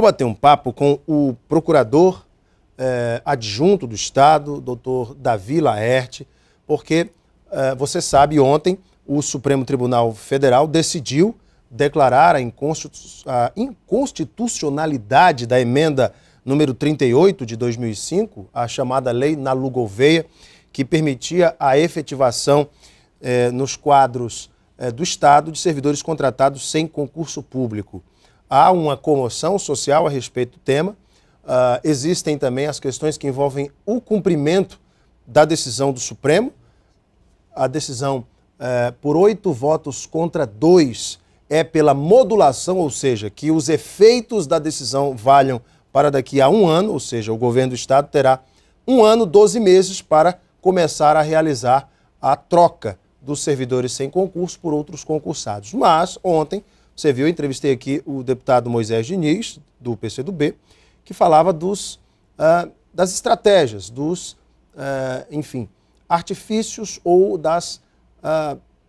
vou bater um papo com o procurador adjunto do Estado, doutor Davi Laerte, porque você sabe, ontem o Supremo Tribunal Federal decidiu declarar a inconstitucionalidade da emenda número 38 de 2005, a chamada Lei Nalu Gouveia, que permitia a efetivação nos quadros do Estado de servidores contratados sem concurso público. Há uma comoção social a respeito do tema. Existem também as questões que envolvem o cumprimento da decisão do Supremo. A decisão, por 8 votos contra 2, é pela modulação, ou seja, que os efeitos da decisão valham para daqui a 1 ano, ou seja, o governo do Estado terá 1 ano, 12 meses para começar a realizar a troca dos servidores sem concurso por outros concursados. Mas, ontem, você viu, eu entrevistei aqui o deputado Moisés Diniz, do PCdoB, que falava das estratégias, dos, artifícios ou das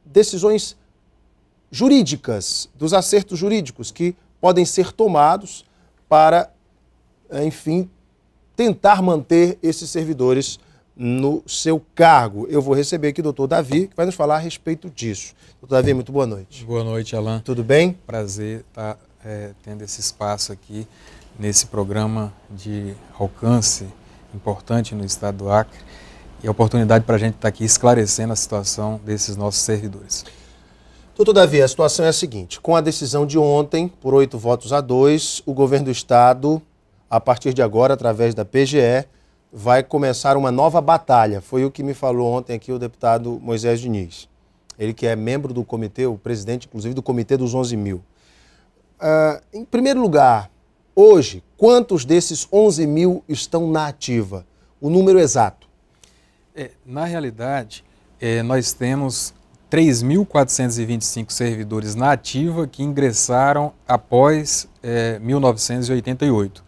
decisões jurídicas, dos acertos jurídicos que podem ser tomados para, tentar manter esses servidores no seu cargo. Eu vou receber aqui o doutor Davi, que vai nos falar a respeito disso. Doutor Davi, muito boa noite. Boa noite, Alain. Tudo bem? Prazer estar tendo esse espaço aqui nesse programa de alcance importante no estado do Acre e a oportunidade para a gente estar aqui esclarecendo a situação desses nossos servidores. Doutor Davi, a situação é a seguinte: com a decisão de ontem, por 8 votos a 2, o governo do estado, a partir de agora, através da PGE, vai começar uma nova batalha. Foi o que me falou ontem aqui o deputado Moisés Diniz. Ele que é membro do comitê, o presidente, inclusive, do comitê dos 11 mil. Em primeiro lugar, hoje, quantos desses 11 mil estão na ativa? O número exato. Na realidade, nós temos 3.425 servidores na ativa que ingressaram após 1988.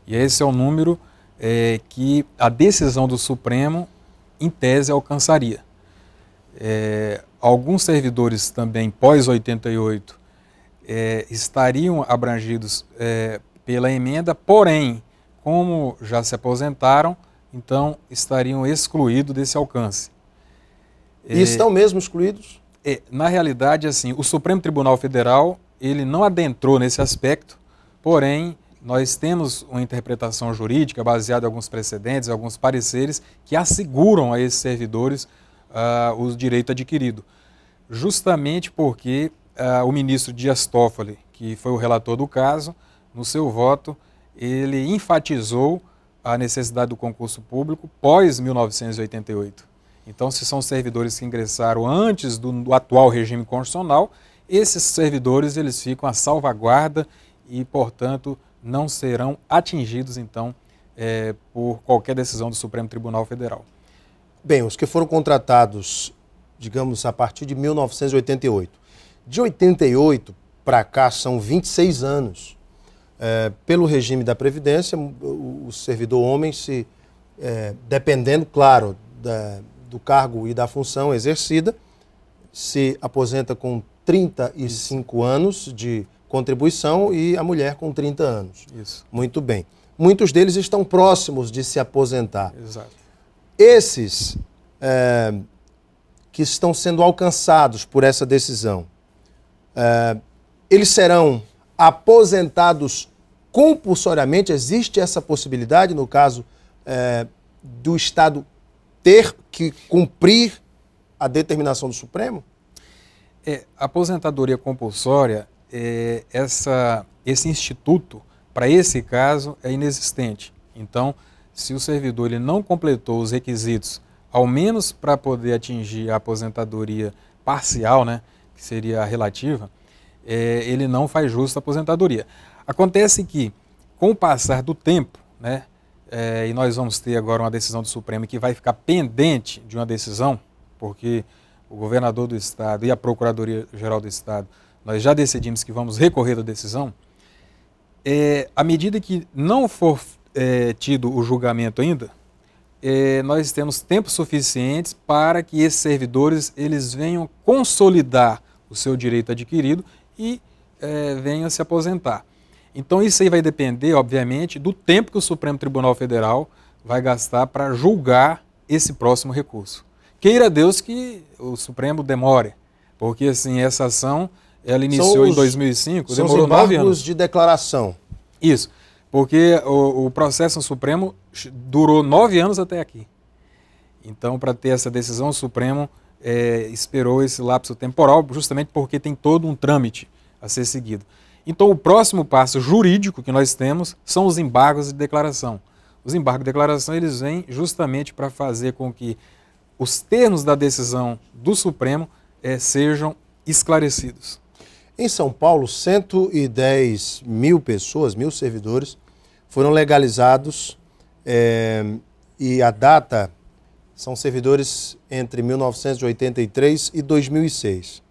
E esse é o número que a decisão do Supremo, em tese, alcançaria. Alguns servidores também pós-88 estariam abrangidos pela emenda, porém, como já se aposentaram, então estariam excluídos desse alcance. E estão mesmo excluídos? Na realidade, assim, o Supremo Tribunal Federal ele não adentrou nesse aspecto, porém, nós temos uma interpretação jurídica baseada em alguns precedentes, alguns pareceres que asseguram a esses servidores o direito adquirido. Justamente porque o ministro Dias Toffoli, que foi o relator do caso, no seu voto, ele enfatizou a necessidade do concurso público pós-1988. Então, se são servidores que ingressaram antes do atual regime constitucional, esses servidores eles ficam à salvaguarda e, portanto, não serão atingidos, então, por qualquer decisão do Supremo Tribunal Federal. Bem, os que foram contratados, digamos, a partir de 1988. De 88 para cá são 26 anos. Pelo regime da Previdência, o servidor homem, dependendo, claro, do cargo e da função exercida, se aposenta com 35 anos de contribuição e a mulher com 30 anos. Isso. Muito bem. Muitos deles estão próximos de se aposentar. Exato. Esses que estão sendo alcançados por essa decisão, eles serão aposentados compulsoriamente? Existe essa possibilidade no caso do Estado ter que cumprir a determinação do Supremo? A aposentadoria compulsória, esse instituto, para esse caso, é inexistente. Então, se o servidor ele não completou os requisitos, ao menos para poder atingir a aposentadoria parcial, né, que seria a relativa, ele não faz justa a aposentadoria. Acontece que, com o passar do tempo, né, e nós vamos ter agora uma decisão do Supremo que vai ficar pendente de uma decisão, porque o governador do Estado e a Procuradoria-Geral do Estado, nós já decidimos que vamos recorrer da decisão. À medida que não for tido o julgamento ainda, nós temos tempo suficiente para que esses servidores eles venham consolidar o seu direito adquirido e venham se aposentar. Então isso aí vai depender, obviamente, do tempo que o Supremo Tribunal Federal vai gastar para julgar esse próximo recurso. Queira Deus que o Supremo demore, porque assim, essa ação ela iniciou em 2005, demorou 9 anos. De declaração. Isso, porque o processo no Supremo durou 9 anos até aqui. Então, para ter essa decisão, o Supremo esperou esse lapso temporal, justamente porque tem todo um trâmite a ser seguido. Então, o próximo passo jurídico que nós temos são os embargos de declaração. Os embargos de declaração eles vêm justamente para fazer com que os termos da decisão do Supremo sejam esclarecidos. Em São Paulo, 110 mil pessoas, 1.000 servidores, foram legalizados e a data são servidores entre 1983 e 2006.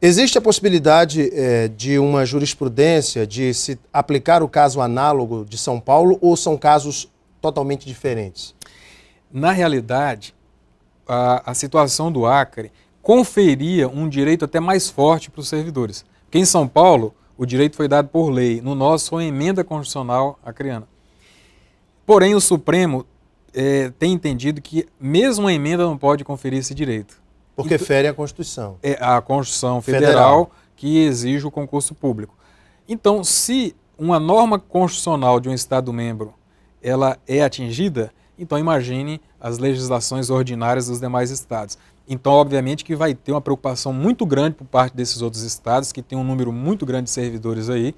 Existe a possibilidade de uma jurisprudência de se aplicar o caso análogo de São Paulo ou são casos totalmente diferentes? Na realidade, a situação do Acre conferia um direito até mais forte para os servidores. Porque em São Paulo, o direito foi dado por lei. No nosso, foi uma emenda constitucional acreana. Porém, o Supremo tem entendido que mesmo a emenda não pode conferir esse direito. Porque fere a Constituição. É a Constituição Federal que exige o concurso público. Então, se uma norma constitucional de um Estado-membro ela é atingida, então imagine as legislações ordinárias dos demais estados. Então, obviamente que vai ter uma preocupação muito grande por parte desses outros estados, que tem um número muito grande de servidores aí,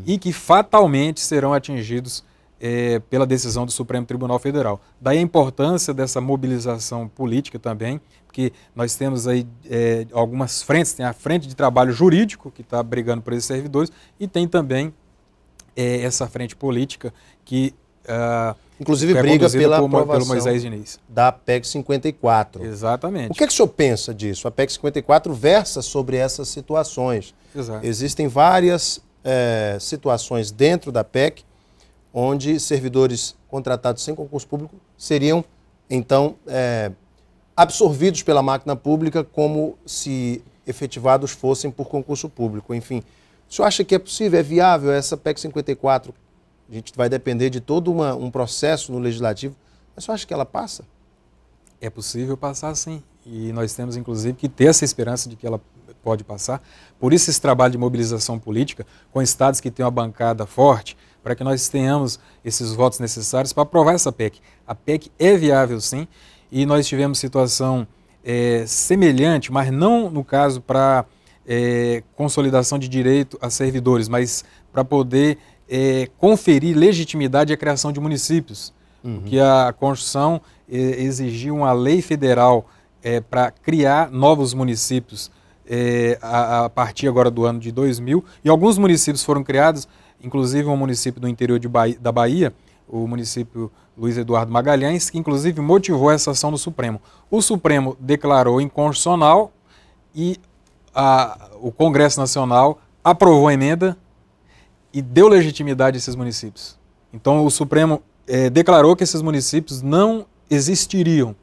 e que fatalmente serão atingidos pela decisão do Supremo Tribunal Federal. Daí a importância dessa mobilização política também, porque nós temos aí algumas frentes, tem a frente de trabalho jurídico, que está brigando por esses servidores, e tem também essa frente política que inclusive briga pela aprovação pelo Moisés Diniz. Da PEC 54. Exatamente. O que o senhor pensa disso? A PEC 54 versa sobre essas situações. Exato. Existem várias situações dentro da PEC onde servidores contratados sem concurso público seriam, então, absorvidos pela máquina pública como se efetivados fossem por concurso público. Enfim, o senhor acha que é possível, é viável essa PEC 54? A gente vai depender de todo um processo no Legislativo, mas o senhor acha que ela passa? É possível passar, sim. E nós temos, inclusive, que ter essa esperança de que ela pode passar. Por isso, esse trabalho de mobilização política com estados que têm uma bancada forte, para que nós tenhamos esses votos necessários para aprovar essa PEC. A PEC é viável, sim, e nós tivemos situação semelhante, mas não no caso para consolidação de direito a servidores, mas para poder conferir legitimidade à criação de municípios. Porque a Constituição exigiu uma lei federal para criar novos municípios a partir agora do ano de 2000, e alguns municípios foram criados, inclusive um município do interior da Bahia, o município Luiz Eduardo Magalhães, que inclusive motivou essa ação no Supremo. O Supremo declarou inconstitucional e o Congresso Nacional aprovou a emenda e deu legitimidade a esses municípios. Então o Supremo declarou que esses municípios não existiriam.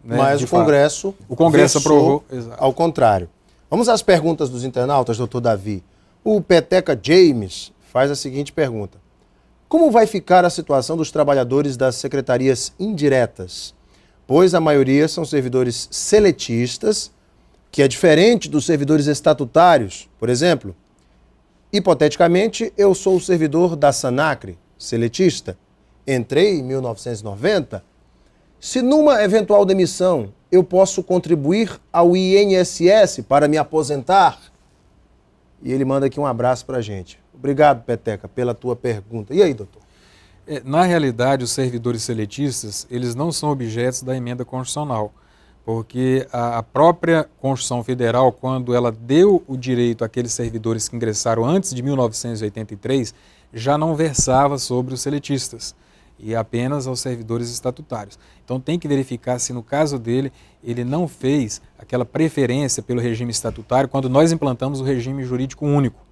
Né, mas o Congresso aprovou. Exato. Ao contrário. Vamos às perguntas dos internautas, doutor Davi. O Peteca James faz a seguinte pergunta: como vai ficar a situação dos trabalhadores das secretarias indiretas? Pois a maioria são servidores seletistas, que é diferente dos servidores estatutários. Por exemplo, hipoteticamente, eu sou o servidor da Sanacre, seletista. Entrei em 1990. Se numa eventual demissão eu posso contribuir ao INSS para me aposentar? E ele manda aqui um abraço para a gente. Obrigado, Peteca, pela tua pergunta. E aí, doutor? Na realidade, os servidores seletistas, eles não são objetos da emenda constitucional, porque a própria Constituição Federal, quando ela deu o direito àqueles servidores que ingressaram antes de 1983, já não versava sobre os seletistas, e apenas aos servidores estatutários. Então tem que verificar se no caso dele, ele não fez aquela preferência pelo regime estatutário quando nós implantamos o regime jurídico único.